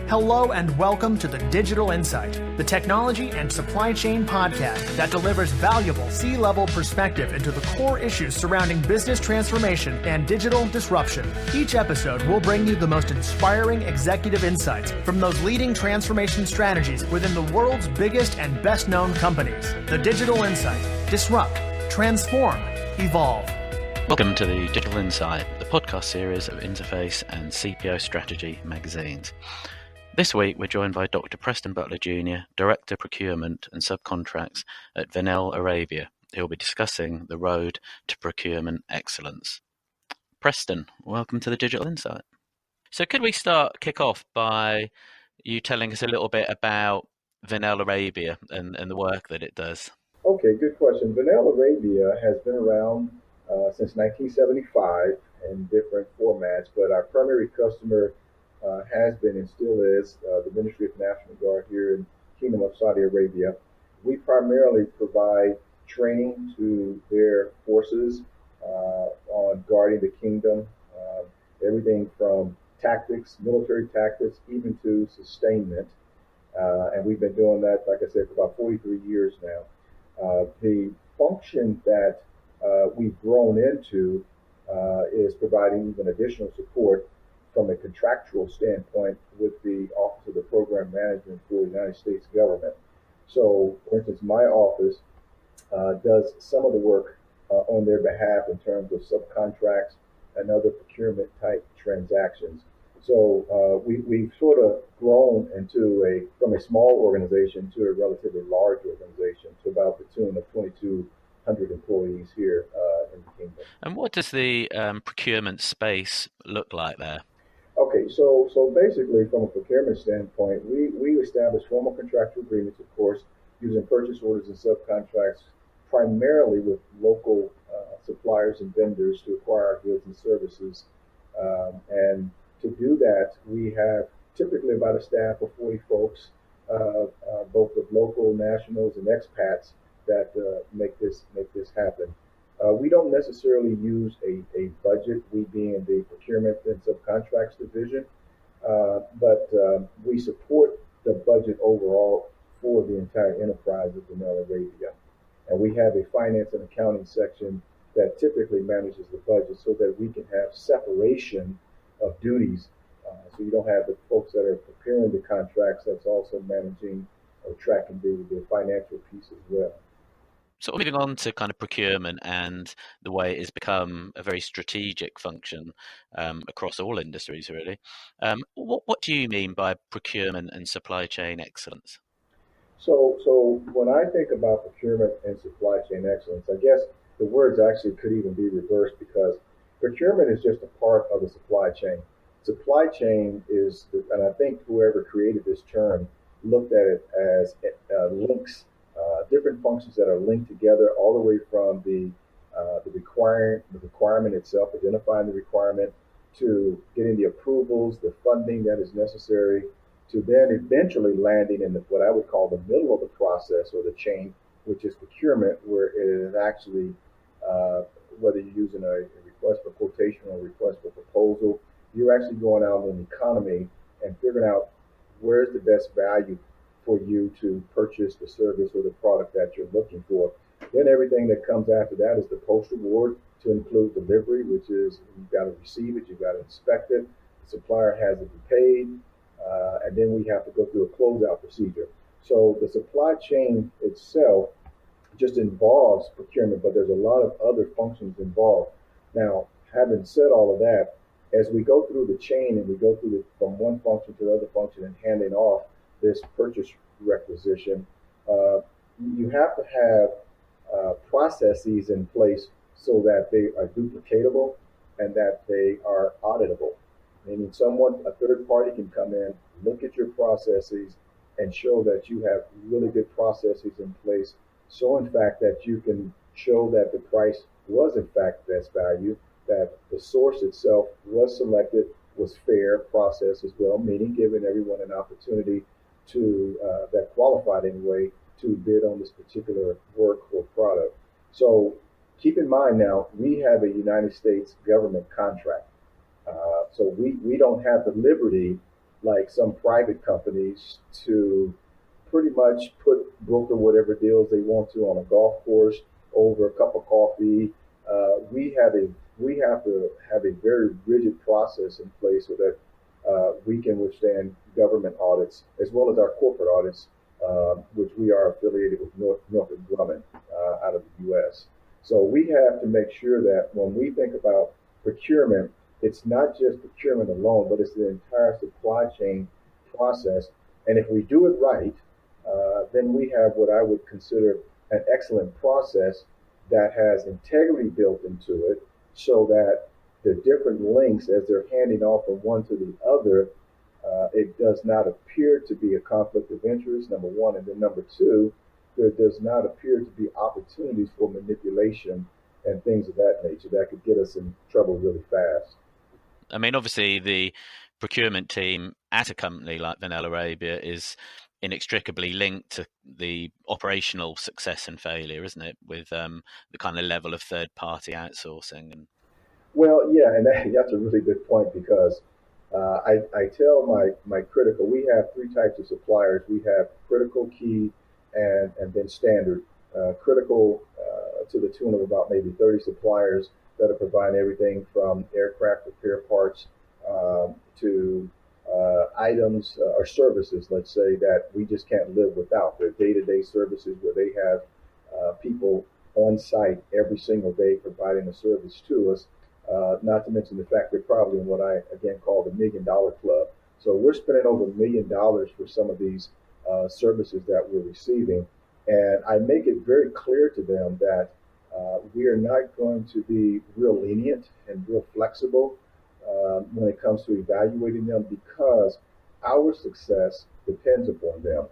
Hello and welcome to the Digital Insight, the technology and supply chain podcast that delivers valuable C-level perspective into the core issues surrounding business transformation and digital disruption. Each episode will bring you the most inspiring executive insights from those leading transformation strategies within the world's biggest and best-known companies. The Digital Insight. Disrupt, transform, evolve. Welcome to the Digital Insight, the podcast series of Interface and CPO Strategy magazines. This week, we're joined by Dr. Preston Butler Jr., Director Procurement and Subcontracts at Vinnell Arabia, who will be discussing the road to procurement excellence. Preston, welcome to the Digital Insight. So could we kick off by you telling us a little bit about Vinnell Arabia and the work that it does? Okay, good question. Vinnell Arabia has been around since 1975 in different formats, but our primary customer has been and still is the Ministry of National Guard here in Kingdom of Saudi Arabia. We primarily provide training to their forces on guarding the kingdom, everything from tactics, military tactics, even to sustainment. And we've been doing that, like I said, for about 43 years now. The function that we've grown into is providing even additional support from a contractual standpoint with the Office of the Program Management for the United States government. So, for instance, my office does some of the work on their behalf in terms of subcontracts and other procurement type transactions. So we've sort of grown from a small organization to a relatively large organization, to about the tune of 2,200 employees here in the kingdom. And what does the procurement space look like there? Okay, so basically from a procurement standpoint, we establish formal contractual agreements, of course, using purchase orders and subcontracts, primarily with local suppliers and vendors to acquire our goods and services. And to do that, we have typically about a staff of 40 folks, both of local, nationals, and expats that make this happen. We don't necessarily use a budget, we being the Procurement and Subcontracts division, but we support the budget overall for the entire enterprise of Vinnell Arabia. And we have a finance and accounting section that typically manages the budget so that we can have separation of duties. So you don't have the folks that are preparing the contracts that's also managing or tracking the financial piece as well. So moving on to kind of procurement and the way it has become a very strategic function across all industries, really. What do you mean by procurement and supply chain excellence? So when I think about procurement and supply chain excellence, I guess the words actually could even be reversed, because procurement is just a part of the supply chain. Supply chain is, and I think whoever created this term looked at it as links, different functions that are linked together, all the way from the requirement itself, identifying the requirement, to getting the approvals, the funding that is necessary, to then eventually landing in what I would call the middle of the process or the chain, which is procurement, where it is actually, whether you're using a request for quotation or a request for proposal, you're actually going out in the economy and figuring out where's the best value for you to purchase the service or the product that you're looking for. Then everything that comes after that is the post-award, to include delivery, which is you've got to receive it, you've got to inspect it, the supplier has to be paid, and then we have to go through a closeout procedure. So the supply chain itself just involves procurement, but there's a lot of other functions involved. Now, having said all of that, as we go through the chain and we go through from one function to the other function and handing off this purchase requisition, you have to have processes in place so that they are duplicatable and that they are auditable. Meaning a third party can come in, look at your processes, and show that you have really good processes in place. So in fact that you can show that the price was in fact best value, that the source itself was selected, was fair process as well, meaning giving everyone an opportunity to, that qualified anyway, to bid on this particular work or product. So keep in mind now, we have a United States government contract. So we don't have the liberty like some private companies to pretty much broker whatever deals they want to on a golf course over a cup of coffee. We have to have a very rigid process in place so that we can withstand government audits as well as our corporate audits, which we are affiliated with Northrop Grumman out of the U.S. So we have to make sure that when we think about procurement, it's not just procurement alone, but it's the entire supply chain process. And if we do it right, then we have what I would consider an excellent process that has integrity built into it so that the different links, as they're handing off from one to the other, it does not appear to be a conflict of interest, number one. And then number two, there does not appear to be opportunities for manipulation and things of that nature that could get us in trouble really fast. I mean, obviously, the procurement team at a company like Vinnell Arabia is inextricably linked to the operational success and failure, isn't it, with the kind of level of third-party outsourcing? Well, yeah, and that's a really good point because I tell my critical, we have three types of suppliers. We have critical, key, and then standard. Critical to the tune of about maybe 30 suppliers that are providing everything from aircraft repair parts to items or services, let's say, that we just can't live without. They're day-to-day services where they have people on site every single day providing a service to us. Not to mention the fact they're probably in what I, again, call the $1 million club. So we're spending over $1 million for some of these services that we're receiving. And I make it very clear to them that we are not going to be real lenient and real flexible when it comes to evaluating them because our success depends upon them.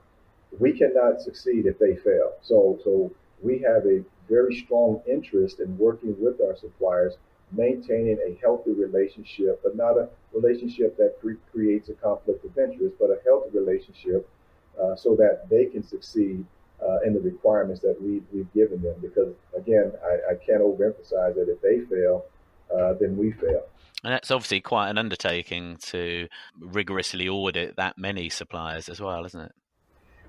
We cannot succeed if they fail. So we have a very strong interest in working with our suppliers, maintaining a healthy relationship, but not a relationship that creates a conflict of interest, but a healthy relationship so that they can succeed in the requirements that we've given them. Because, again, I can't overemphasize that if they fail, then we fail. And that's obviously quite an undertaking to rigorously audit that many suppliers as well, isn't it?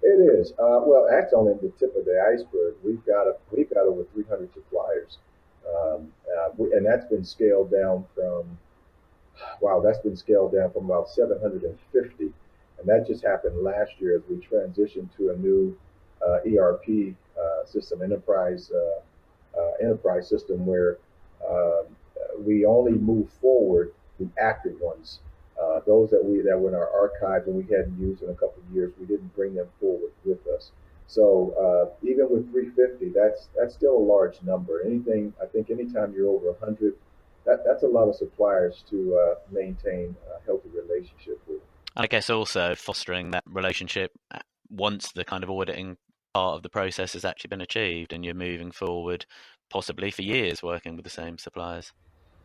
It is. Well, that's only the tip of the iceberg. We've got over 300 suppliers, and that's been scaled down from about 750, and that just happened last year as we transitioned to a new ERP system, enterprise system, where we only move forward the active ones. Those that were in our archives and we hadn't used in a couple of years, we didn't bring them forward with us. So even with 350, that's still a large number. I think anytime you're over 100, that's a lot of suppliers to maintain a healthy relationship with. And I guess also fostering that relationship once the kind of auditing part of the process has actually been achieved and you're moving forward possibly for years working with the same suppliers.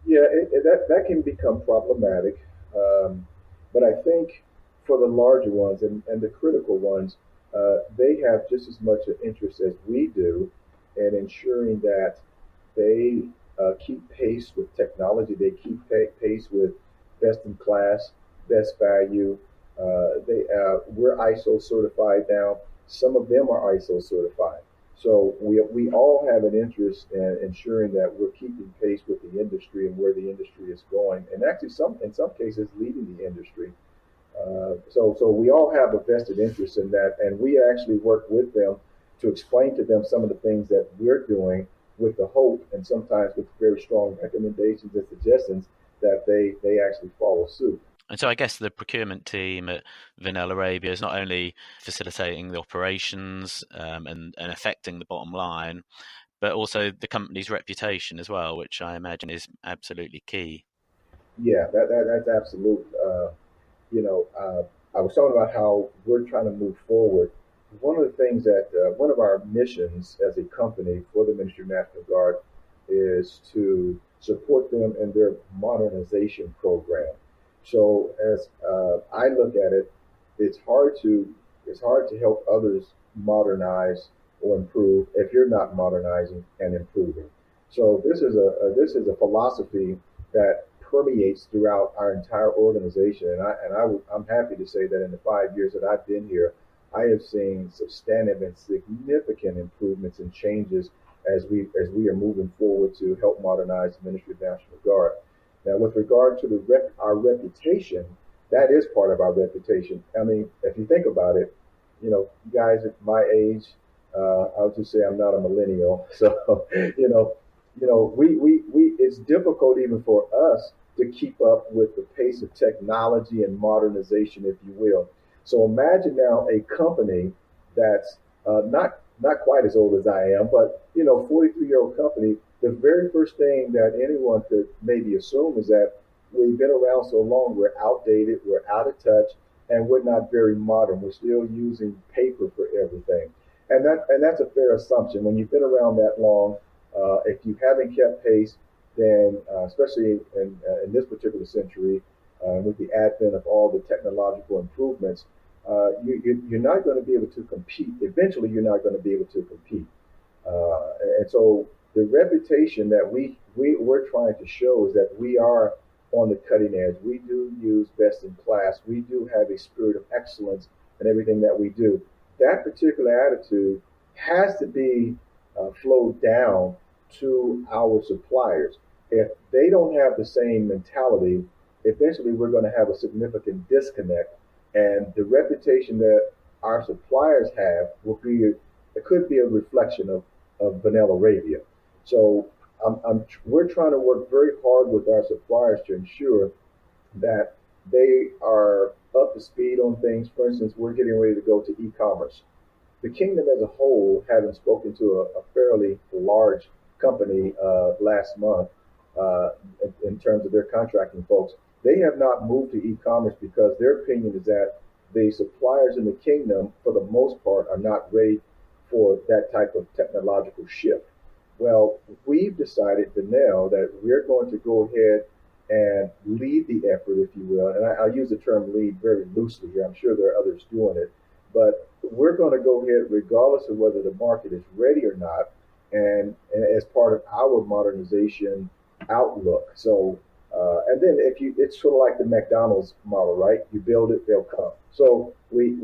Yeah, that can become problematic. But I think for the larger ones and the critical ones, they have just as much an interest as we do in ensuring that they keep pace with technology. They keep pace with best in class, best value. We're ISO certified now. Some of them are ISO certified. So we all have an interest in ensuring that we're keeping pace with the industry and where the industry is going, and actually in some cases leading the industry. So we all have a vested interest in that, and we actually work with them to explain to them some of the things that we're doing with the hope and sometimes with very strong recommendations and suggestions that they actually follow suit. And so I guess the procurement team at Vinnell Arabia is not only facilitating the operations and affecting the bottom line, but also the company's reputation as well, which I imagine is absolutely key. Yeah, that's absolute. I was talking about how we're trying to move forward. One of the things one of our missions as a company for the Ministry of National Guard is to support them in their modernization program. So as I look at it, it's hard to help others modernize or improve if you're not modernizing and improving. So this is a philosophy that permeates throughout our entire organization. I'm happy to say that in the 5 years that I've been here, I have seen substantive and significant improvements and changes as we are moving forward to help modernize the Ministry of National Guard. Now, with regard to our reputation, that is part of our reputation. I mean, if you think about it, guys at my age, I'll just say I'm not a millennial, so we it's difficult even for us to keep up with the pace of technology and modernization, if you will. So imagine now a company that's not quite as old as I am, but 43-year-old company. The very first thing that anyone could maybe assume is that we've been around so long, we're outdated, we're out of touch, and we're not very modern. We're still using paper for everything, and that's a fair assumption. When you've been around that long, if you haven't kept pace, then especially in this particular century, with the advent of all the technological improvements, you're not going to be able to compete. Eventually, you're not going to be able to compete. And so the reputation that we're trying to show is that we are on the cutting edge. We do use best in class. We do have a spirit of excellence in everything that we do. That particular attitude has to be flowed down to our suppliers. If they don't have the same mentality, eventually we're going to have a significant disconnect. And the reputation that our suppliers have it could be a reflection of Vinnell Arabia. So we're trying to work very hard with our suppliers to ensure that they are up to speed on things. For instance, we're getting ready to go to e-commerce. The kingdom as a whole, having spoken to a fairly large company last month in terms of their contracting folks, they have not moved to e-commerce because their opinion is that the suppliers in the kingdom, for the most part, are not ready for that type of technological shift. Well, we've decided, Vinnell, that we're going to go ahead and lead the effort, if you will. And I use the term lead very loosely here. I'm sure there are others doing it. But we're going to go ahead, regardless of whether the market is ready or not, and as part of our modernization outlook. So, and then it's sort of like the McDonald's model, right? You build it, they'll come. So we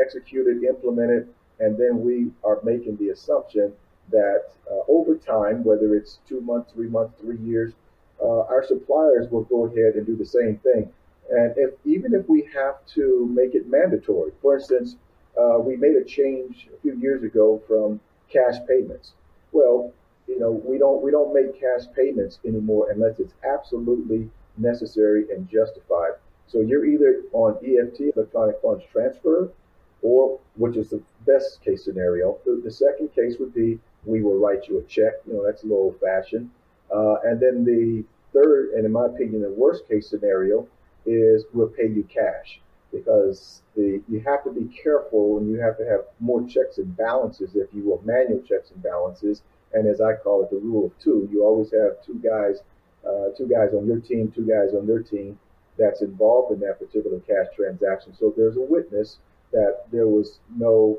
execute it, implement it, and then we are making the assumption that over time, whether it's 2 months, 3 months, 3 years, our suppliers will go ahead and do the same thing. And even if we have to make it mandatory, for instance, we made a change a few years ago from cash payments. Well, we don't make cash payments anymore unless it's absolutely necessary and justified. So you're either on EFT, electronic funds transfer, or, which is the best case scenario. The second case would be we will write you a check. That's a little old fashioned. And then the third, and in my opinion, the worst case scenario is we'll pay you cash, because you have to be careful, and you have to have more checks and balances, if you will, manual checks and balances. And as I call it, the rule of two. You always have two guys on your team, two guys on their team that's involved in that particular cash transaction. So there's a witness that there was no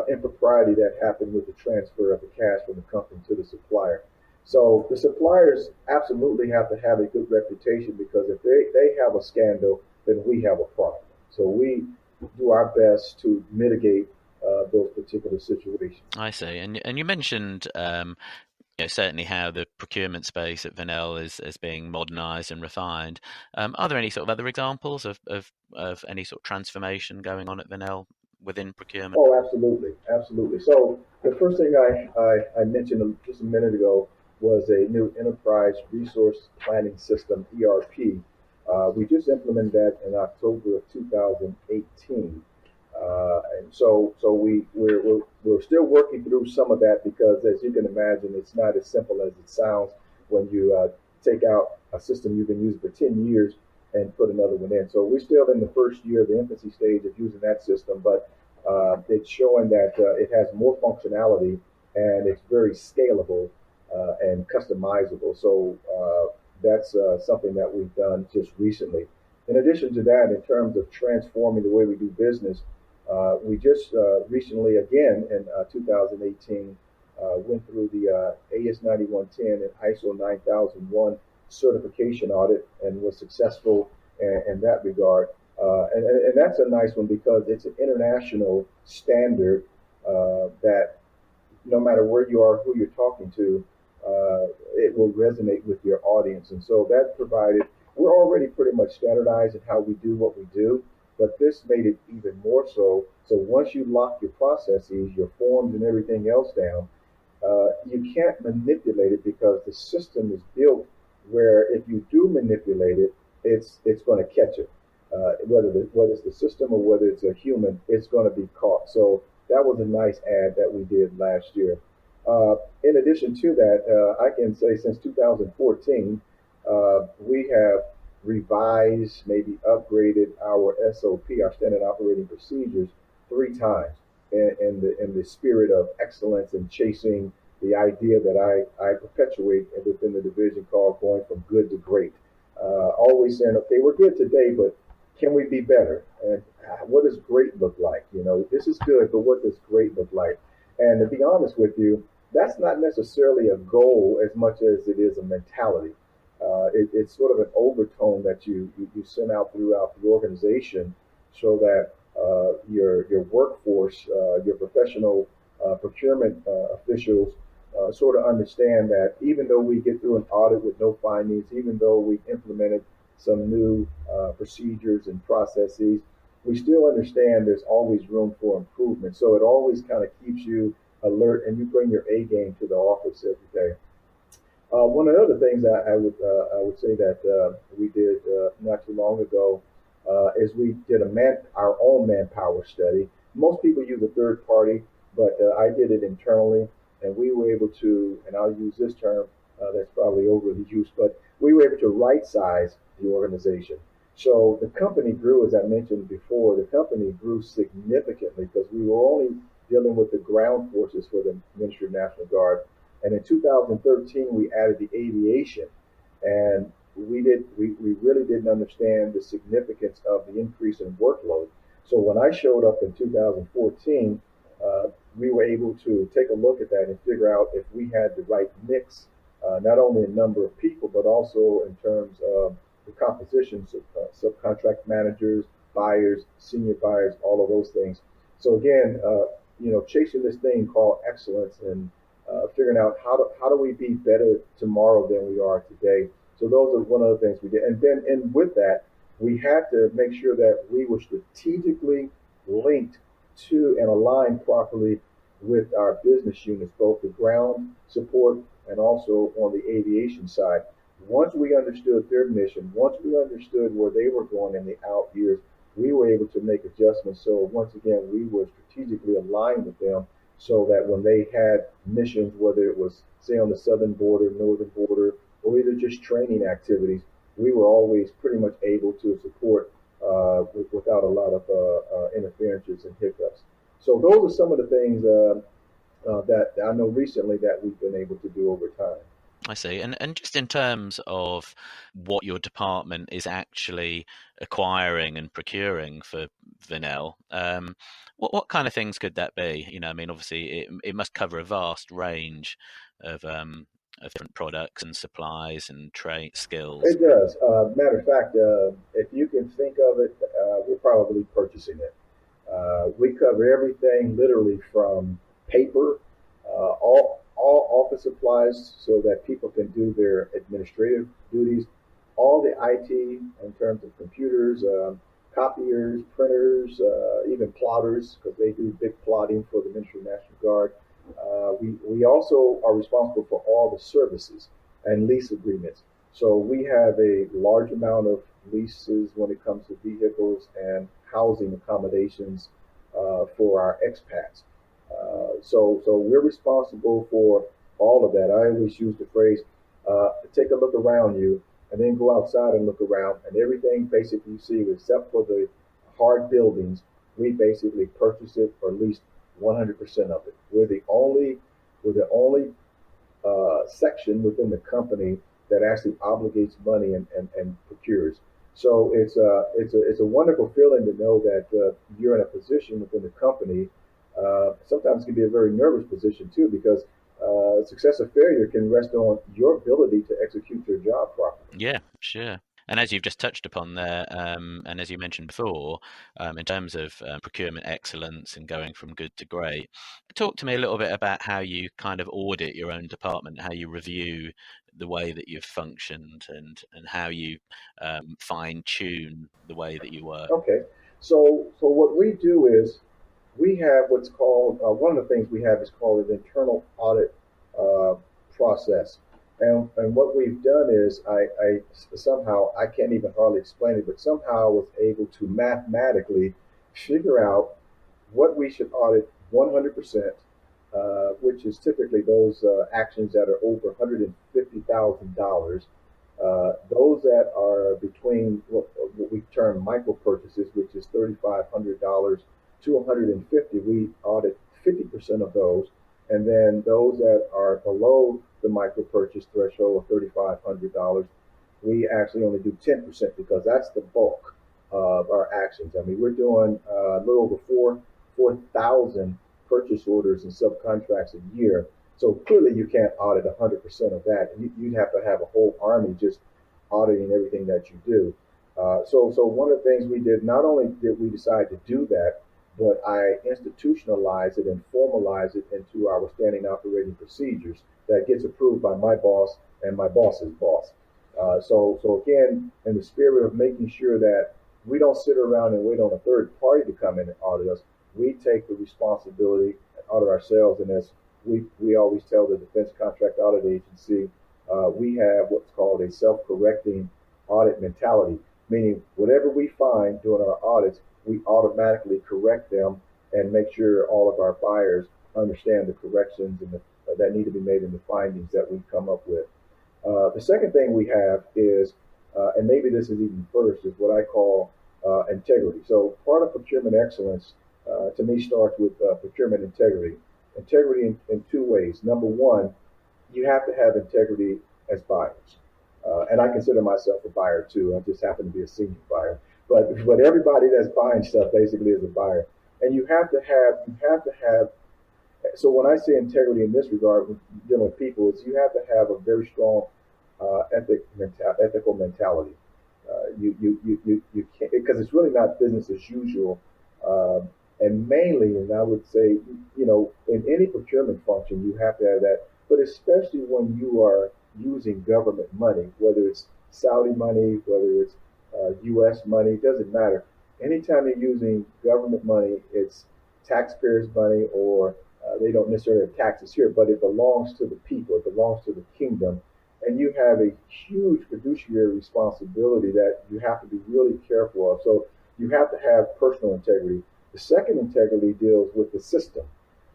impropriety that happened with the transfer of the cash from the company to the supplier. So the suppliers absolutely have to have a good reputation, because if they have a scandal, then we have a problem. So we do our best to mitigate those particular situations. I see. And you mentioned certainly how the procurement space at Vinnell is being modernised and refined. Are there any sort of other examples of any sort of transformation going on at Vinnell within procurement? Oh, absolutely. So the first thing I mentioned just a minute ago was a new enterprise resource planning system, ERP. We just implemented that in October of 2018. And so we're still working through some of that, because, as you can imagine, it's not as simple as it sounds when you take out a system you've been using for 10 years and put another one in. So we're still in the first year, the infancy stage of using that system, but it's showing that it has more functionality, and it's very scalable and customizable. So that's something that we've done just recently. In addition to that, in terms of transforming the way we do business, we just recently, again in 2018, went through the AS 9110 and ISO 9001 certification audit and was successful in that regard. And that's a nice one because it's an international standard that no matter where you are, who you're talking to, it will resonate with your audience. And so that provided, we're already pretty much standardized in how we do what we do, but this made it even more so. So once you lock your processes, your forms and everything else down, you can't manipulate it because the system is built where if you do manipulate it, it's going to catch it. Whether it's the system or whether it's a human, it's going to be caught. So that was a nice add that we did last year. In addition to that, I can say since 2014, we have revised, maybe upgraded our SOP, our standard operating procedures, 3 times in the spirit of excellence and chasing the idea that I perpetuate within the division called going from good to great. Always saying, okay, we're good today, but can we be better? And what does great look like? You know, this is good, but what does great look like? And to be honest with you, that's not necessarily a goal as much as it is a mentality. It's sort of an overtone that you send out throughout the organization so that your workforce, your professional procurement officials sort of understand that even though we get through an audit with no findings, even though we've implemented some new procedures and processes, we still understand there's always room for improvement. So it always kind of keeps you alert and you bring your A game to the office every day. One of the other things that I would say that we did not too long ago is we did our own manpower study. Most people use a third party, but I did it internally, and we were able to, and I'll use this term that's probably overly used, but we were able to right size the organization. So the company grew, as I mentioned before, the company grew significantly because we were only dealing with the ground forces for the Ministry of National Guard. And in 2013, we added the aviation, and we really didn't understand the significance of the increase in workload. So when I showed up in 2014, we were able to take a look at that and figure out if we had the right mix, not only in number of people, but also in terms of the compositions of subcontract managers, buyers, senior buyers, all of those things. So again, chasing this thing called excellence and figuring out how do we be better tomorrow than we are today. So those are one of the things we did. And with that, we had to make sure that we were strategically linked to and aligned properly with our business units, both the ground support and also on the aviation side. Once we understood their mission, once we understood where they were going in the out years, we were able to make adjustments. So once again, we were strategically aligned with them so that when they had missions, whether it was, say, on the southern border, northern border, or either just training activities, we were always pretty much able to support without a lot of interferences and hiccups. So those are some of the things that I know recently that we've been able to do over time. I see. And just in terms of what your department is actually acquiring and procuring for Vinnell, what kind of things could that be? You know, I mean, obviously it must cover a vast range of different products and supplies and trade skills. It does. Matter of fact, if you can think of it, we're probably purchasing it. We cover everything literally from paper, all office supplies so that people can do their administrative duties, all the IT in terms of computers, copiers, printers, even plotters, because they do big plotting for the Ministry of National Guard. We also are responsible for all the services and lease agreements. So we have a large amount of leases when it comes to vehicles and housing accommodations for our expats. So we're responsible for all of that. I always use the phrase, take a look around you and then go outside and look around, and everything basically you see, except for the hard buildings, we basically purchase it or lease 100% of it. We're the only section within the company that actually obligates money and procures. So it's a wonderful feeling to know that you're in a position within the company. Sometimes it can be a very nervous position too, because success or failure can rest on your ability to execute your job properly. Yeah, sure. And as you've just touched upon there, and as you mentioned before, in terms of procurement excellence and going from good to great, talk to me a little bit about how you kind of audit your own department, how you review the way that you've functioned, and how you fine tune the way that you work. Okay, so what we do is we have what's called one of the things we have is called an internal audit uh, process. And what we've done is I somehow I can't even hardly explain it, but somehow I was able to mathematically figure out what we should audit 100%, which is typically those actions that are over $150,000. Those that are between what we term micro purchases, which is $3,500 to 150, we audit 50% of those. And then those that are below the micro purchase threshold of $3,500, we actually only do 10% because that's the bulk of our actions. I mean, we're doing a little over 4,000 purchase orders and subcontracts a year. So clearly you can't audit 100% of that. You'd have to have a whole army just auditing everything that you do. So one of the things we did, not only did we decide to do that, but I institutionalize it and formalize it into our standing operating procedures that gets approved by my boss and my boss's boss. So again, in the spirit of making sure that we don't sit around and wait on a third party to come in and audit us, we take the responsibility and audit ourselves. And as we always tell the Defense Contract Audit Agency, we have what's called a self-correcting audit mentality, meaning whatever we find during our audits, we automatically correct them and make sure all of our buyers understand the corrections and that need to be made in the findings that we come up with. The second thing we have is, and maybe this is even first, is what I call integrity. So part of procurement excellence to me starts with procurement integrity. Integrity in two ways. Number one, you have to have integrity as buyers. And I consider myself a buyer too. I just happen to be a senior buyer. But everybody that's buying stuff basically is a buyer. And you have to have, so when I say integrity in this regard, with dealing with people, is you have to have a very strong ethical mentality. You can't, because it's really not business as usual. And mainly, and I would say, in any procurement function, you have to have that, but especially when you are using government money, whether it's Saudi money, whether it's U.S. money, it doesn't matter. Anytime you're using government money, it's taxpayers' money, or they don't necessarily have taxes here, but it belongs to the people, it belongs to the kingdom, and you have a huge fiduciary responsibility that you have to be really careful of. So you have to have personal integrity. The second integrity deals with the system.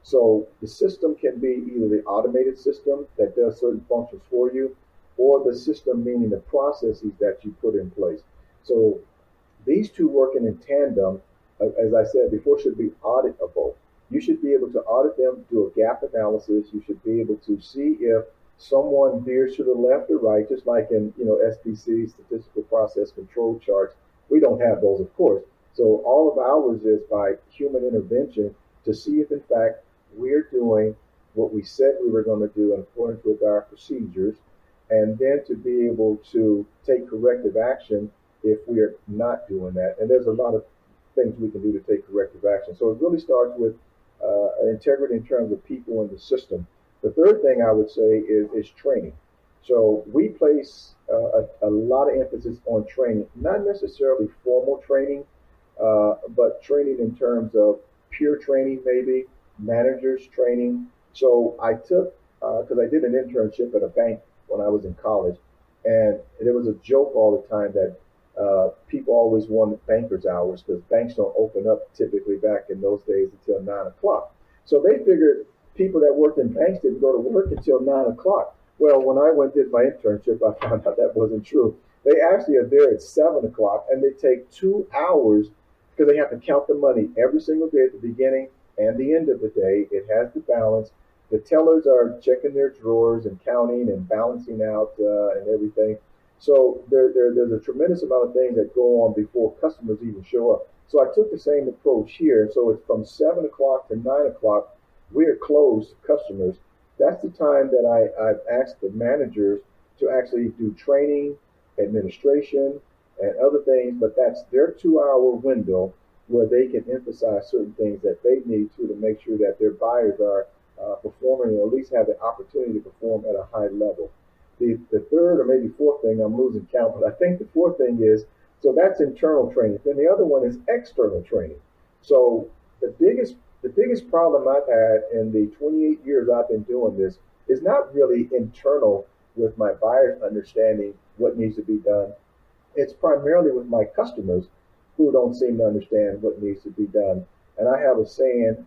So the system can be either the automated system that does certain functions for you, or the system meaning the processes that you put in place. So these two working in tandem, as I said before, should be auditable. You should be able to audit them, do a gap analysis. You should be able to see if someone veers to the left or right, just like in SPC, statistical process control charts. We don't have those, of course. So all of ours is by human intervention to see if, in fact, we're doing what we said we were going to do in accordance with our procedures, and then to be able to take corrective action if we are not doing that. And there's a lot of things we can do to take corrective action. So it really starts with integrity in terms of people in the system. The third thing I would say is training. So we place a lot of emphasis on training, not necessarily formal training, but training in terms of peer training, maybe managers training. So I took, because I did an internship at a bank when I was in college, and there was a joke all the time that people always wanted banker's hours because banks don't open up typically back in those days until 9 o'clock. So they figured people that worked in banks didn't go to work until 9 o'clock. Well, when I went and did my internship, I found out that wasn't true. They actually are there at 7 o'clock, and they take 2 hours because they have to count the money every single day at the beginning and the end of the day. It has the balance. The tellers are checking their drawers and counting and balancing out and everything. So there's a tremendous amount of things that go on before customers even show up. So I took the same approach here. So it's from 7 o'clock to 9 o'clock, we're closed to customers. That's the time that I've asked the managers to actually do training, administration, and other things, but that's their 2 hour window where they can emphasize certain things that they need to make sure that their buyers are performing, or at least have the opportunity to perform at a high level. The third or maybe fourth thing, I'm losing count, but I think the fourth thing is, so that's internal training. Then the other one is external training. So the biggest problem I've had in the 28 years I've been doing this is not really internal with my buyers understanding what needs to be done. It's primarily with my customers who don't seem to understand what needs to be done. And I have a saying,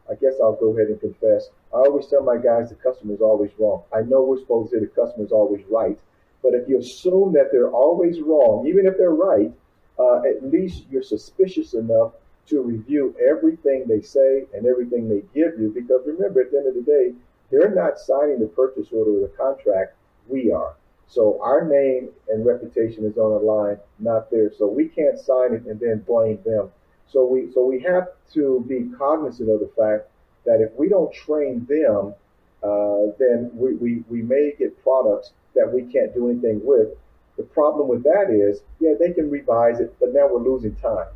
I guess I'll go ahead and confess. I always tell my guys the customer's always wrong. I know we're supposed to say the customer's always right, but if you assume that they're always wrong, even if they're right, at least you're suspicious enough to review everything they say and everything they give you. Because remember, at the end of the day, they're not signing the purchase order or the contract. We are. So our name and reputation is on the line, not theirs. So we can't sign it and then blame them. So we have to be cognizant of the fact that if we don't train them, then we may get products that we can't do anything with. The problem with that is, yeah, they can revise it, but now we're losing time.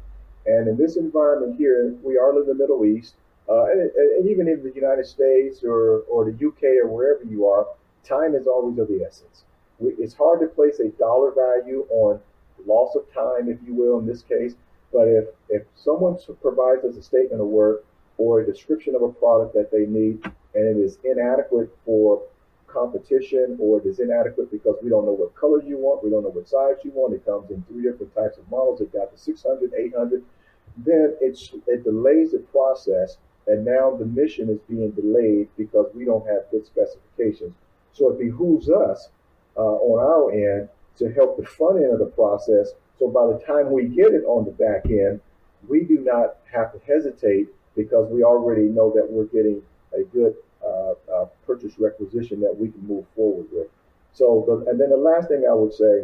And in this environment here, we are in the Middle East, and even in the United States or the UK or wherever you are, time is always of the essence. It's hard to place a dollar value on loss of time, if you will, in this case. But if someone provides us a statement of work or a description of a product that they need, and it is inadequate for competition, or it is inadequate because we don't know what color you want, we don't know what size you want, it comes in 3 different types of models, it got the 600, 800, then it delays the process, and now the mission is being delayed because we don't have good specifications. So it behooves us on our end to help the front end of the process. So by the time we get it on the back end, we do not have to hesitate because we already know that we're getting a good purchase requisition that we can move forward with. And then the last thing I would say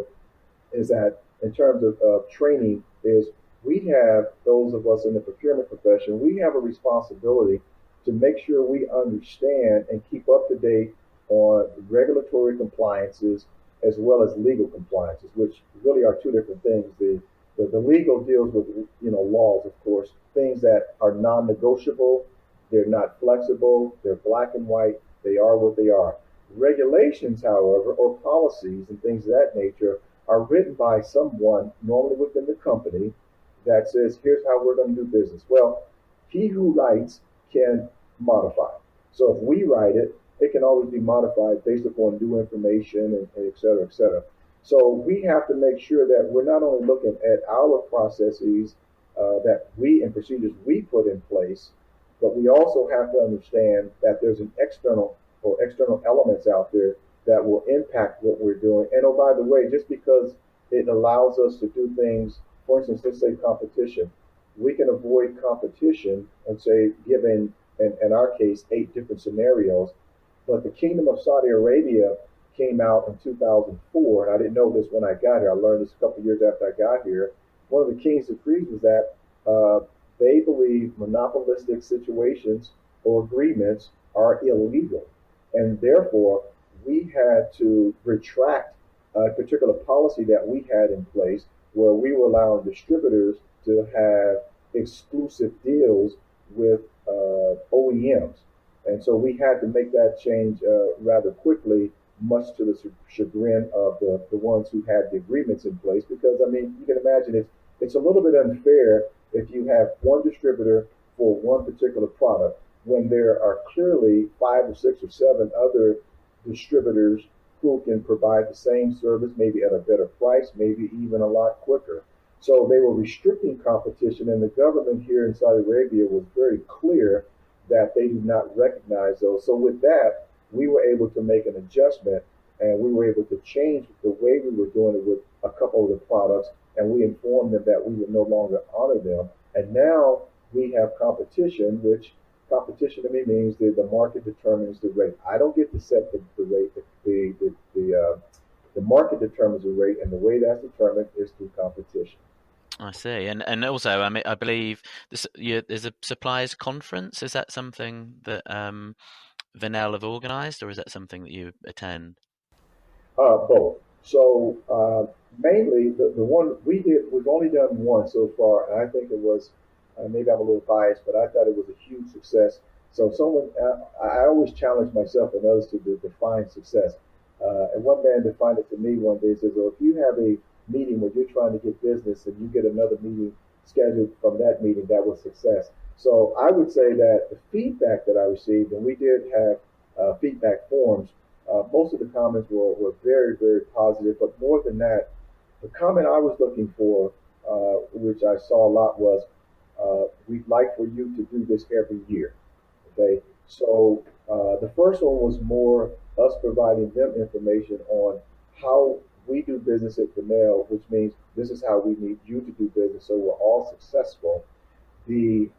is that in terms of training is we have, those of us in the procurement profession, we have a responsibility to make sure we understand and keep up to date on regulatory compliances as well as legal compliances, which really are two different things. The legal deals with laws, of course, things that are non-negotiable. They're not flexible. They're black and white. They are what they are. Regulations, however, or policies and things of that nature are written by someone, normally within the company, that says, here's how we're going to do business. Well, he who writes can modify. So if we write it, it can always be modified based upon new information and et cetera, et cetera. So we have to make sure that we're not only looking at our processes that we and procedures we put in place, but we also have to understand that there's an external elements out there that will impact what we're doing. And oh, by the way, just because it allows us to do things, for instance, let's say competition, we can avoid competition and say, given, in our case, 8 different scenarios. But the Kingdom of Saudi Arabia came out in 2004, and I didn't know this when I got here. I learned this a couple of years after I got here. One of the King's decrees was that they believe monopolistic situations or agreements are illegal. And therefore, we had to retract a particular policy that we had in place where we were allowing distributors to have exclusive deals with OEMs. And so we had to make that change rather quickly, much to the chagrin of the ones who had the agreements in place. Because, I mean, you can imagine it's a little bit unfair if you have one distributor for one particular product when there are clearly 5 or 6 or 7 other distributors who can provide the same service, maybe at a better price, maybe even a lot quicker. So they were restricting competition, and the government here in Saudi Arabia was very clear that they do not recognize those. So with that, we were able to make an adjustment, and we were able to change the way we were doing it with a couple of the products, and we informed them that we would no longer honor them. And now we have competition, which competition to me means that the market determines the rate. I don't get to set the rate. The market determines the rate, and the way that's determined is through competition. I see, and also, I mean, I believe there's a suppliers conference. Is that something that Vinnell have organised, or is that something that you attend? Both. So mainly the one we've only done one so far, and I think it was maybe I'm a little biased, but I thought it was a huge success. So I always challenge myself and others to define success. And one man defined it to me one day. He says, "Well, if you have a meeting where you're trying to get business and you get another meeting scheduled from that meeting, that was success." So I would say that the feedback that I received, and we did have feedback forms, most of the comments were very, very positive. But more than that, the comment I was looking for, which I saw a lot, was we'd like for you to do this every year. Okay, so the first one was more us providing them information on how we do business at Vinnell, which means this is how we need you to do business, so we're all successful. The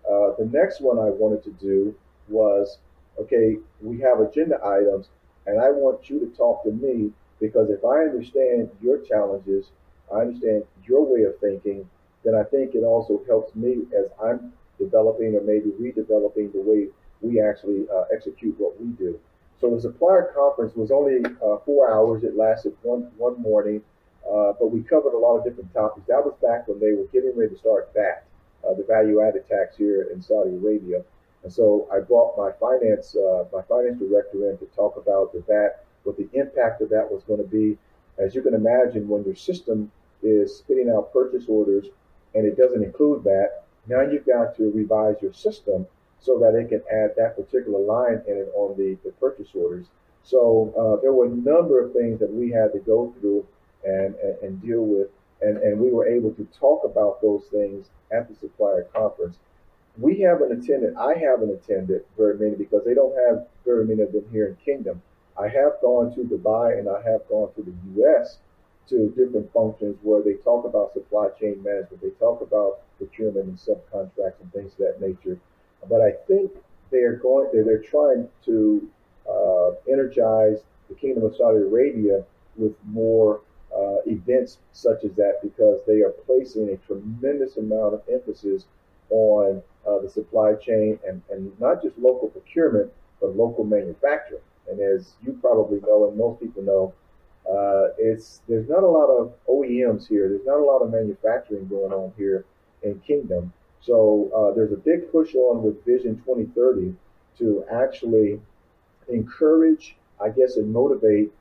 next one I wanted to do was, okay, we have agenda items, and I want you to talk to me because if I understand your challenges, I understand your way of thinking, then I think it also helps me as I'm developing or maybe redeveloping the way we actually execute what we do. So the supplier conference was only 4 hours. It lasted one morning, but we covered a lot of different topics. That was back when they were getting ready to start VAT, the value-added tax here in Saudi Arabia. And so I brought my finance director in to talk about the VAT, what the impact of that was going to be. As you can imagine, when your system is spitting out purchase orders and it doesn't include VAT, now you've got to revise your system so that it can add that particular line in it on the purchase orders. So there were a number of things that we had to go through and deal with, and we were able to talk about those things at the supplier conference. I haven't attended very many because they don't have very many of them here in Kingdom. I have gone to Dubai and I have gone to the U.S. to different functions where they talk about supply chain management, they talk about procurement and subcontracts and things of that nature. But I think they're trying to energize the Kingdom of Saudi Arabia with more events such as that because they are placing a tremendous amount of emphasis on the supply chain and not just local procurement, but local manufacturing. And as you probably know, and most people know, there's not a lot of OEMs here. There's not a lot of manufacturing going on here in Kingdom. So there's a big push on with Vision 2030 to actually encourage, I guess, and motivate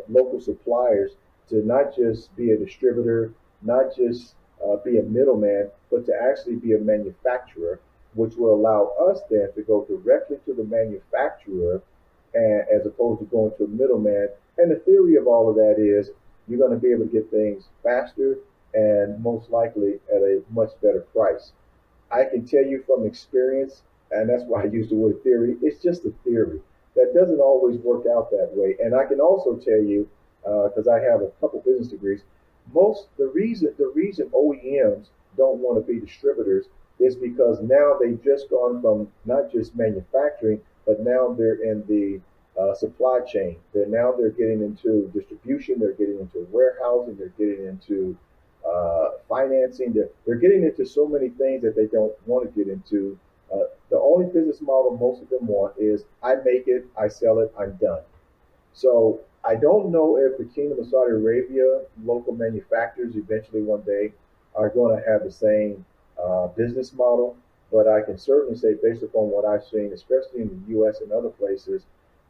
local suppliers to not just be a distributor, not just be a middleman, but to actually be a manufacturer, which will allow us then to go directly to the manufacturer as opposed to going to a middleman. And the theory of all of that is you're going to be able to get things faster and most likely at a much better price. I can tell you from experience, and that's why I use the word theory, it's just a theory. That doesn't always work out that way. And I can also tell you, because I have a couple business degrees, the reason OEMs don't want to be distributors is because now they've just gone from not just manufacturing, but now they're in the supply chain. They're getting into distribution, they're getting into warehousing, they're getting into financing. They're getting into so many things that they don't want to get into. The only business model most of them want is I make it, I sell it, I'm done. So I don't know if the Kingdom of Saudi Arabia local manufacturers eventually one day are going to have the same business model, but I can certainly say based upon what I've seen, especially in the U.S. and other places,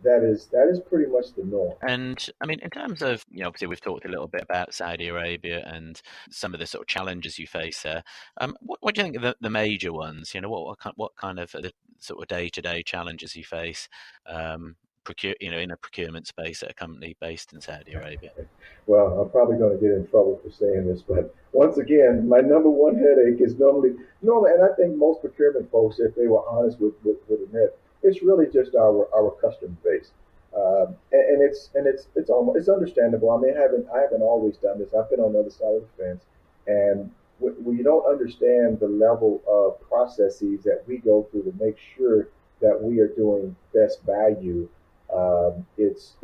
that is pretty much the norm. And I mean, in terms of, obviously we've talked a little bit about Saudi Arabia and some of the sort of challenges you face there. What do you think are the major ones? What kind of the sort of day-to-day challenges you face, in a procurement space at a company based in Saudi Arabia? Well, I'm probably going to get in trouble for saying this, but once again, my number one headache is normally, and I think most procurement folks, if they were honest with admit, it's really just our customer base, and it's understandable. I mean, I haven't always done this. I've been on the other side of the fence, and when you don't understand the level of processes that we go through to make sure that we are doing best value, it's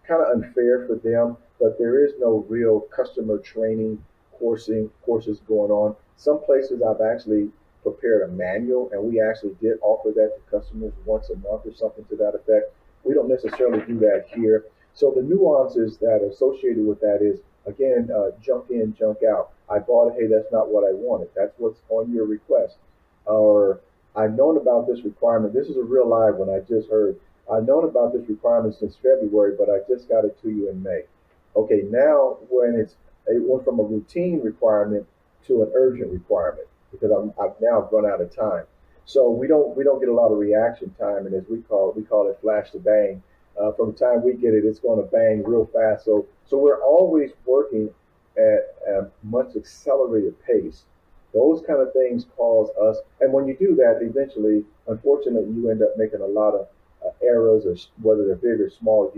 kind of unfair for them. But there is no real customer training courses going on. Some places I've actually prepared a manual, and we actually did offer that to customers once a month or something to that effect. We don't necessarily do that here. So the nuances that are associated with that is, again, junk in, junk out. I bought it, hey, that's not what I wanted. That's what's on your request. Or I've known about this requirement. This is a real live one I just heard. I've known about this requirement since February, but I just got it to you in May. Okay, now it went from a routine requirement to an urgent requirement because I've now run out of time. So we don't get a lot of reaction time, and as we call it flash to bang. From the time we get it, it's going to bang real fast. So we're always working at a much accelerated pace. Those kind of things cause us, and when you do that, eventually, unfortunately, you end up making a lot of errors, or whether they're big or small.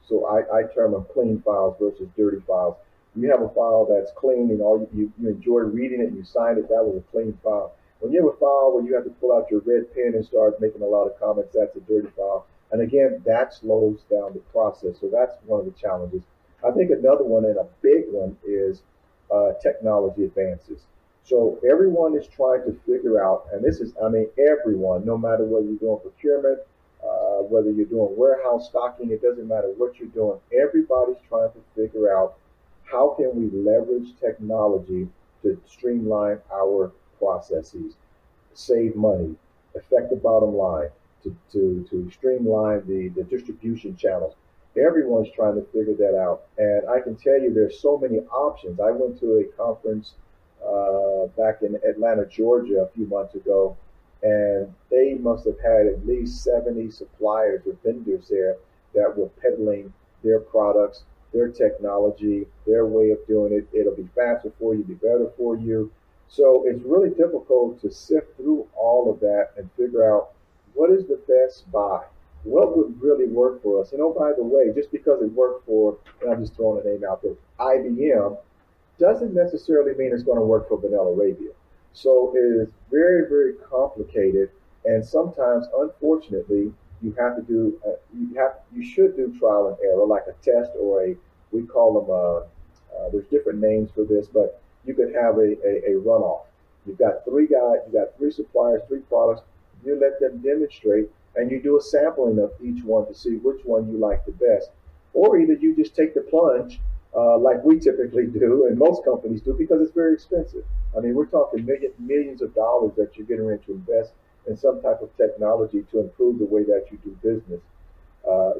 So I term them clean files versus dirty files. You have a file that's clean and you enjoy reading it and you sign it, that was a clean file. When you have a file where you have to pull out your red pen and start making a lot of comments, that's a dirty file. And again, that slows down the process. So that's one of the challenges. I think another one, and a big one, is technology advances. So everyone is trying to figure out, and this is, everyone, no matter whether you're doing procurement, whether you're doing warehouse stocking, it doesn't matter what you're doing. Everybody's trying to figure out how can we leverage technology to streamline our processes, save money, affect the bottom line, to streamline the distribution channels. Everyone's trying to figure that out. And I can tell you there's so many options. I went to a conference back in Atlanta, Georgia a few months ago, and they must have had at least 70 suppliers or vendors there that were peddling their products, their technology, their way of doing it. It'll be faster for you, be better for you. So it's really difficult to sift through all of that and figure out what is the best buy. What would really work for us? And oh, by the way, just because it worked for, and I'm just throwing a name out there, IBM, doesn't necessarily mean it's going to work for Vinnell Arabia. So it is very, very complicated, and sometimes, unfortunately, you have to do, you should do trial and error, like a test or we call them, there's different names for this, but you could have a runoff. You've got three suppliers, three products. You let them demonstrate, and you do a sampling of each one to see which one you like the best. Or either you just take the plunge, like we typically do, and most companies do, because it's very expensive. I mean, we're talking millions of dollars that you're getting ready to invest in some type of technology to improve the way that you do business.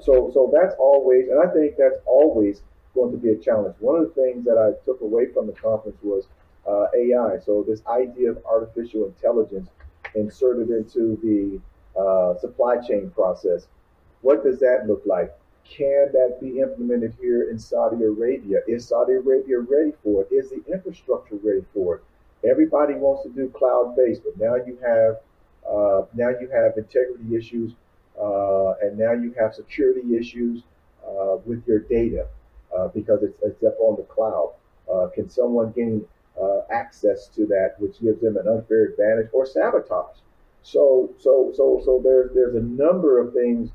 So that's always, and I think that's always going to be a challenge. One of the things that I took away from the conference was AI. So this idea of artificial intelligence inserted into the supply chain process. What does that look like? Can that be implemented here in Saudi Arabia? Is Saudi Arabia ready for it? Is the infrastructure ready for it? Everybody wants to do cloud-based, but now you have integrity issues, and now you have security issues with your data because it's up on the cloud. Can someone gain access to that, which gives them an unfair advantage or sabotage? So there's a number of things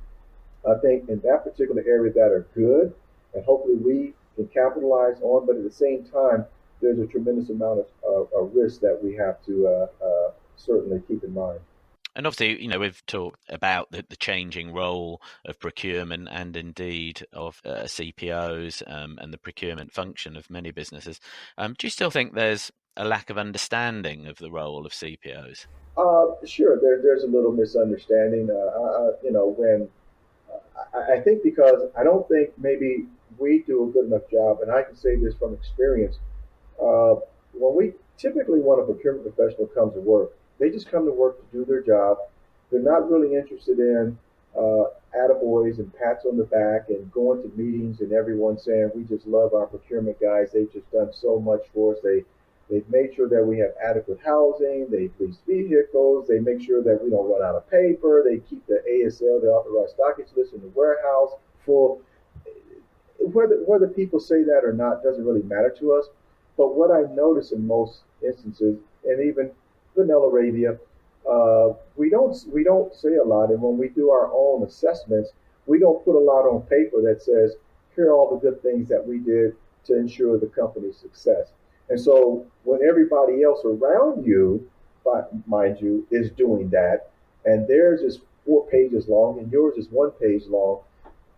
I think in that particular area that are good, and hopefully we can capitalize on. But at the same time, there's a tremendous amount of risk that we have to certainly keep in mind. And obviously, we've talked about the changing role of procurement and indeed of CPOs and the procurement function of many businesses. Do you still think there's a lack of understanding of the role of CPOs? Sure, there's a little misunderstanding. When I think because I don't think maybe we do a good enough job, and I can say this from experience. When a procurement professional comes to work, they just come to work to do their job. They're not really interested in attaboys and pats on the back and going to meetings and everyone saying, we just love our procurement guys. They've just done so much for us. They've made sure that we have adequate housing. They lease vehicles. They make sure that we don't run out of paper. They keep the ASL, the authorized stockage list, in the warehouse full. Whether people say that or not doesn't really matter to us. But what I notice in most instances, and even Vinnell Arabia, we don't say a lot. And when we do our own assessments, we don't put a lot on paper that says, here are all the good things that we did to ensure the company's success. And so when everybody else around you mind you, is doing that, and theirs is 4 pages long and yours is 1 page long,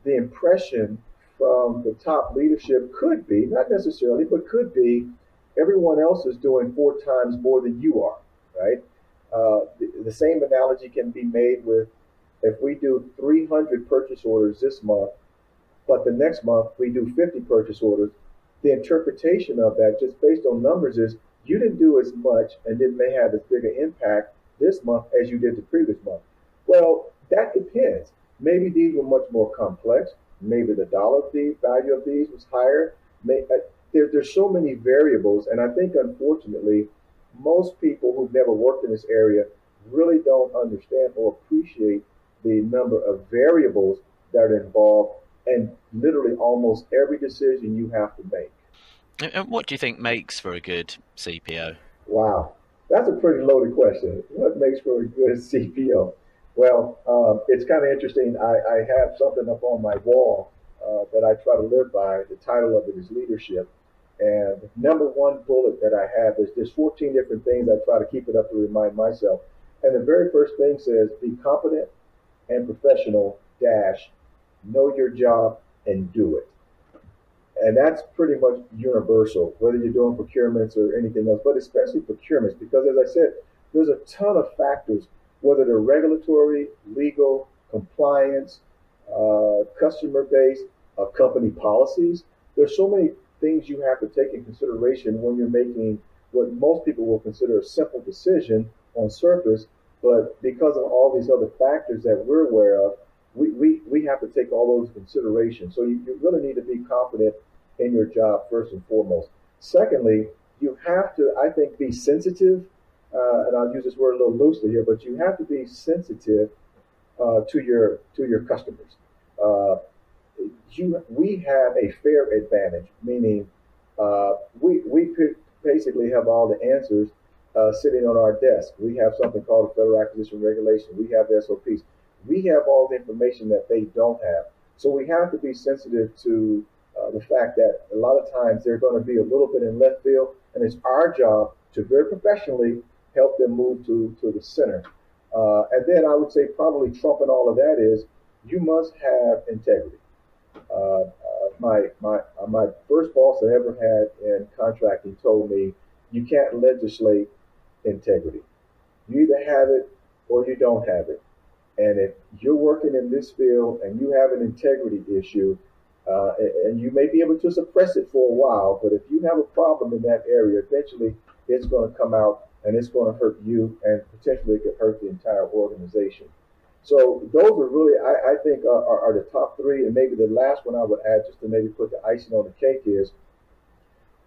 the impression from the top leadership could be, not necessarily, but could be, everyone else is doing 4 times more than you are, right? The same analogy can be made with, if we do 300 purchase orders this month, but the next month we do 50 purchase orders, the interpretation of that, just based on numbers, is you didn't do as much and it may have as big an impact this month as you did the previous month. Well, that depends. Maybe these were much more complex. Maybe the value of these was higher. There's so many variables, and I think unfortunately, most people who've never worked in this area really don't understand or appreciate the number of variables that are involved and literally almost every decision you have to make. And what do you think makes for a good CPO? Wow, that's a pretty loaded question. What makes for a good CPO? Well, it's kind of interesting. I have something up on my wall that I try to live by. The title of it is Leadership. And the number one bullet that I have is there's 14 different things I try to keep it up to remind myself. And the very first thing says, be competent and professional, know your job and do it. And that's pretty much universal, whether you're doing procurements or anything else, but especially procurements, because as I said, there's a ton of factors, whether they're regulatory, legal, compliance, customer base, company policies. There's so many things you have to take in consideration when you're making what most people will consider a simple decision on surface, but because of all these other factors that we're aware of, we have to take all those considerations. So you really need to be confident in your job first and foremost. Secondly, you have to, I think, be sensitive, and I'll use this word a little loosely here, but you have to be sensitive to your customers. We have a fair advantage, meaning we basically have all the answers sitting on our desk. We have something called a Federal Acquisition Regulation. We have the SOPs. We have all the information that they don't have. So we have to be sensitive to the fact that a lot of times they're going to be a little bit in left field, and it's our job to very professionally help them move to the center. And then I would say probably trumping all of that is you must have integrity. My first boss I ever had in contracting told me you can't legislate integrity. You either have it or you don't have it. And if you're working in this field and you have an integrity issue, and you may be able to suppress it for a while, but if you have a problem in that area, eventually it's going to come out and it's going to hurt you, and potentially it could hurt the entire organization. So those are really, I think, are the top three. And maybe the last one I would add, just to maybe put the icing on the cake, is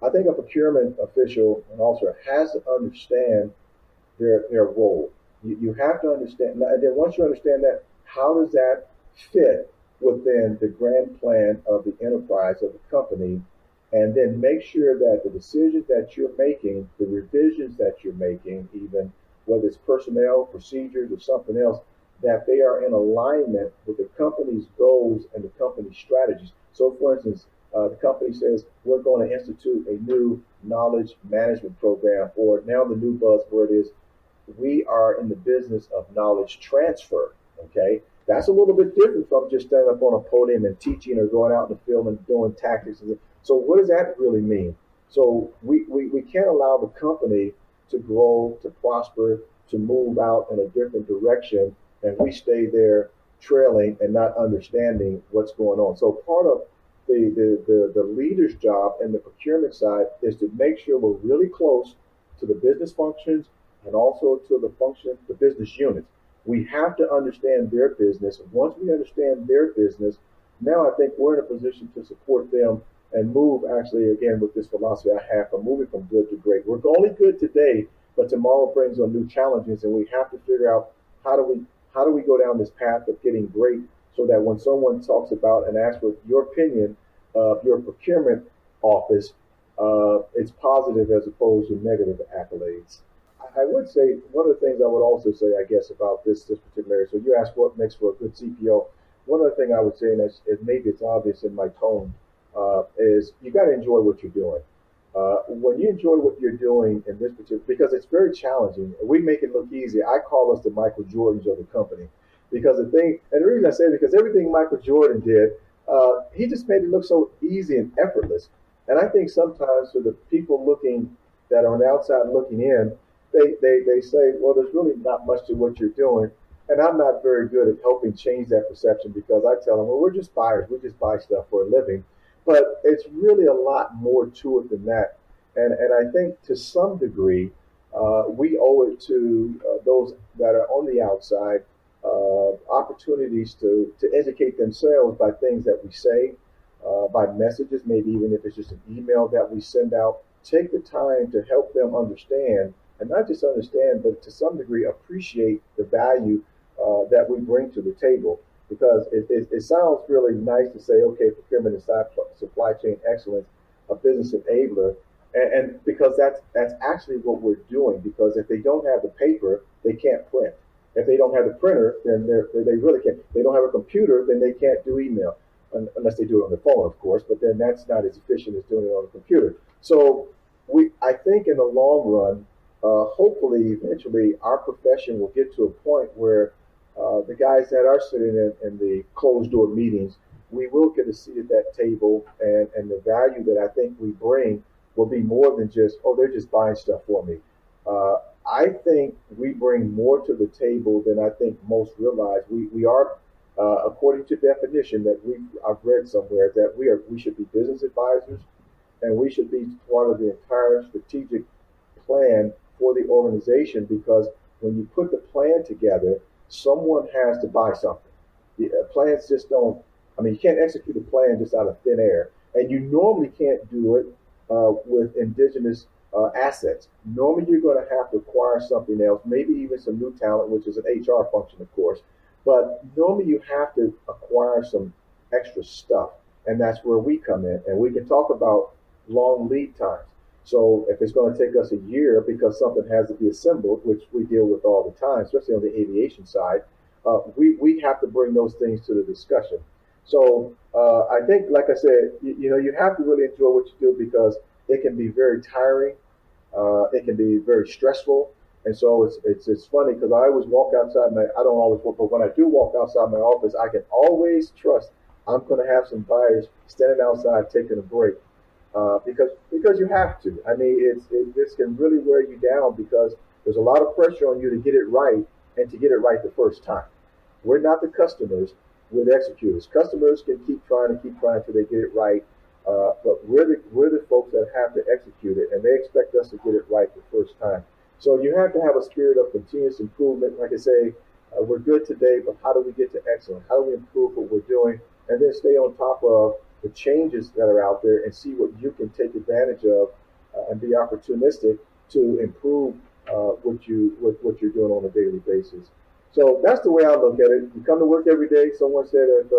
I think a procurement official and officer has to understand their role. You have to understand, and then once you understand that, how does that fit within the grand plan of the enterprise of the company? And then make sure that the decisions that you're making, the revisions that you're making, even whether it's personnel, procedures, or something else, that they are in alignment with the company's goals and the company's strategies. So, for instance, the company says, we're going to institute a new knowledge management program, or now the new buzzword is, we are in the business of knowledge transfer, okay? That's a little bit different from just standing up on a podium and teaching or going out in the field and doing tactics. So what does that really mean? So we can't allow the company to grow, to prosper, to move out in a different direction, and we stay there trailing and not understanding what's going on. So part of the leader's job and the procurement side is to make sure we're really close to the business functions and also to the business units. We have to understand their business. And once we understand their business, now I think we're in a position to support them and move, actually, again, with this philosophy I have, from moving from good to great. We're only good today, but tomorrow brings on new challenges, and we have to figure out how do we go down this path of getting great, so that when someone talks about and asks for your opinion of your procurement office, it's positive as opposed to negative accolades. I would say one of the things I would also say, I guess, about this particular area. So you asked what makes for a good CPO. One other thing I would say, and maybe it's obvious in my tone, is you got to enjoy what you're doing. When you enjoy what you're doing in this particular, because it's very challenging, we make it look easy. I call us the Michael Jordans of the company, because the thing, and the reason I say it, because everything Michael Jordan did, he just made it look so easy and effortless. And I think sometimes for the people looking that are on the outside looking in, they say, well, there's really not much to what you're doing. And I'm not very good at helping change that perception, because I tell them, well, we're just buyers. We just buy stuff for a living. But it's really a lot more to it than that. And I think to some degree, we owe it to those that are on the outside opportunities to educate themselves by things that we say, by messages, maybe even if it's just an email that we send out. Take the time to help them understand, and not just understand, but to some degree appreciate the value that we bring to the table. Because it sounds really nice to say, okay, procurement and supply chain excellence, a business enabler, and because that's actually what we're doing. Because if they don't have the paper, they can't print. If they don't have the printer, then they really can't. If they don't have a computer, then they can't do email, unless they do it on their phone, of course. But then that's not as efficient as doing it on a computer. So I think in the long run, hopefully, eventually, our profession will get to a point where the guys that are sitting in the closed door meetings, we will get a seat at that table, and the value that I think we bring will be more than just, oh, they're just buying stuff for me. I think we bring more to the table than I think most realize. We are, according to definition that I've read somewhere, that we should be business advisors, and we should be part of the entire strategic plan for the organization, because when you put the plan together, someone has to buy something. The plans just don't, you can't execute a plan just out of thin air. And you normally can't do it with indigenous assets. Normally you're going to have to acquire something else, maybe even some new talent, which is an HR function, of course. But normally you have to acquire some extra stuff. And that's where we come in. And we can talk about long lead times. So if it's going to take us a year because something has to be assembled, which we deal with all the time, especially on the aviation side, we have to bring those things to the discussion. So I think, like I said, you have to really enjoy what you do, because it can be very tiring. It can be very stressful. And so it's funny, because I always walk outside I don't always walk, but when I do walk outside my office, I can always trust I'm going to have some buyers standing outside taking a break. Because you have to. This can really wear you down, because there's a lot of pressure on you to get it right, and to get it right the first time. We're not the customers, we're the executors. Customers can keep trying till they get it right, but we're the folks that have to execute it, and they expect us to get it right the first time. So you have to have a spirit of continuous improvement. Like I say, we're good today, but how do we get to excellence? How do we improve what we're doing, and then stay on top of the changes that are out there, and see what you can take advantage of, and be opportunistic to improve what you're doing on a daily basis. So that's the way I look at it. You come to work every day. Someone said if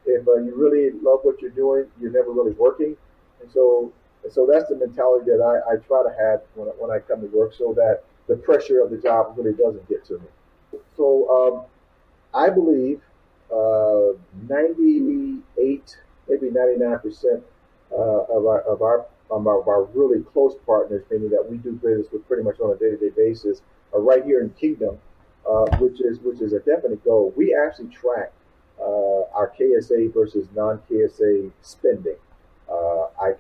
you really love what you're doing, you're never really working. And so that's the mentality that I try to have when I come to work, so that the pressure of the job really doesn't get to me. So I believe 98, maybe 99% of our really close partners, meaning that we do business with pretty much on a day-to-day basis, are right here in Kingdom, which is a definite goal. We actually track our KSA versus non-KSA spending.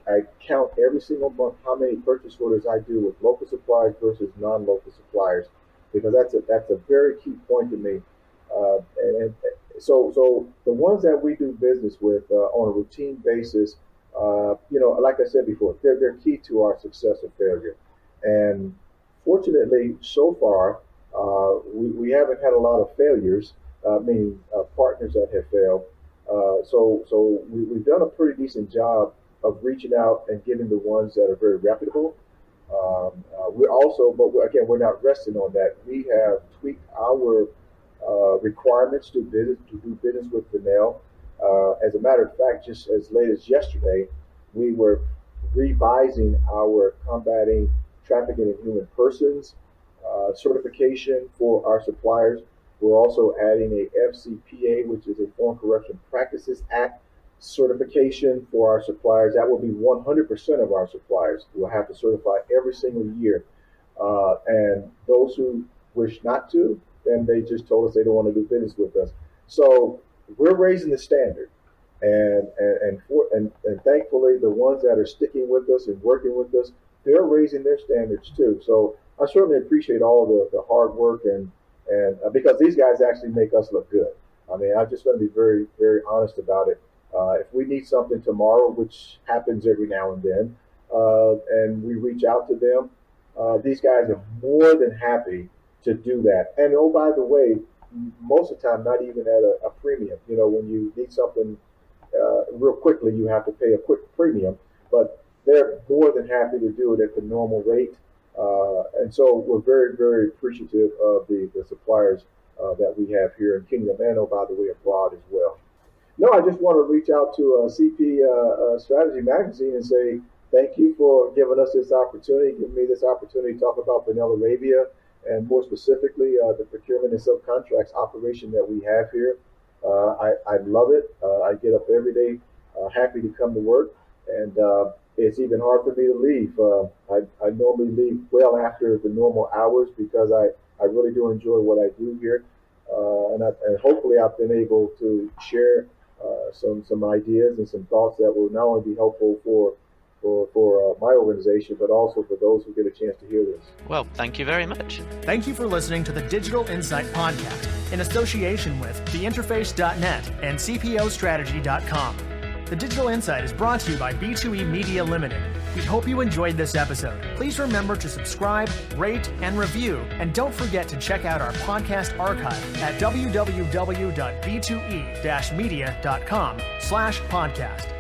I count every single month how many purchase orders I do with local suppliers versus non-local suppliers, because that's a very key point to me. And so the ones that we do business with on a routine basis, like I said before, they're key to our success or failure. And fortunately, so far, we haven't had a lot of failures, meaning partners that have failed. So we've done a pretty decent job of reaching out and getting the ones that are very reputable. We're not resting on that. We have tweaked our requirements to do business with Vinnell. As a matter of fact, just as late as yesterday, we were revising our combating trafficking in human persons certification for our suppliers. We're also adding a FCPA, which is a Foreign Corrupt Practices Act, certification for our suppliers. That will be 100% of our suppliers. We'll have to certify every single year. And those who wish not to, then they just told us they don't want to do business with us. So we're raising the standard. And thankfully, the ones that are sticking with us and working with us, they're raising their standards too. So I certainly appreciate all the hard work and because these guys actually make us look good. I mean, I'm just going to be very, very honest about it. If we need something tomorrow, which happens every now and then, and we reach out to them, these guys are more than happy to do that. And oh, by the way, most of the time, not even at a premium. You know, when you need something real quickly, you have to pay a quick premium, but they're more than happy to do it at the normal rate. And so we're very, very appreciative of the suppliers that we have here in Kingdom and, oh, by the way, abroad as well. No, I just want to reach out to CP Strategy Magazine and say thank you for giving us this opportunity, giving me this opportunity to talk about Vinnell Arabia and more specifically the procurement and subcontracts operation that we have here. I love it. I get up every day happy to come to work, and it's even hard for me to leave. I normally leave well after the normal hours because I really do enjoy what I do here, and hopefully I've been able to share some ideas and some thoughts that will not only be helpful for my organization, but also for those who get a chance to hear this. Well, thank you very much. Thank you for listening to the Digital Insight Podcast in association with theinterface.net and cpostrategy.com. The Digital Insight is brought to you by B2E Media Limited. We hope you enjoyed this episode. Please remember to subscribe, rate, and review, and don't forget to check out our podcast archive at www.b2e-media.com/podcast.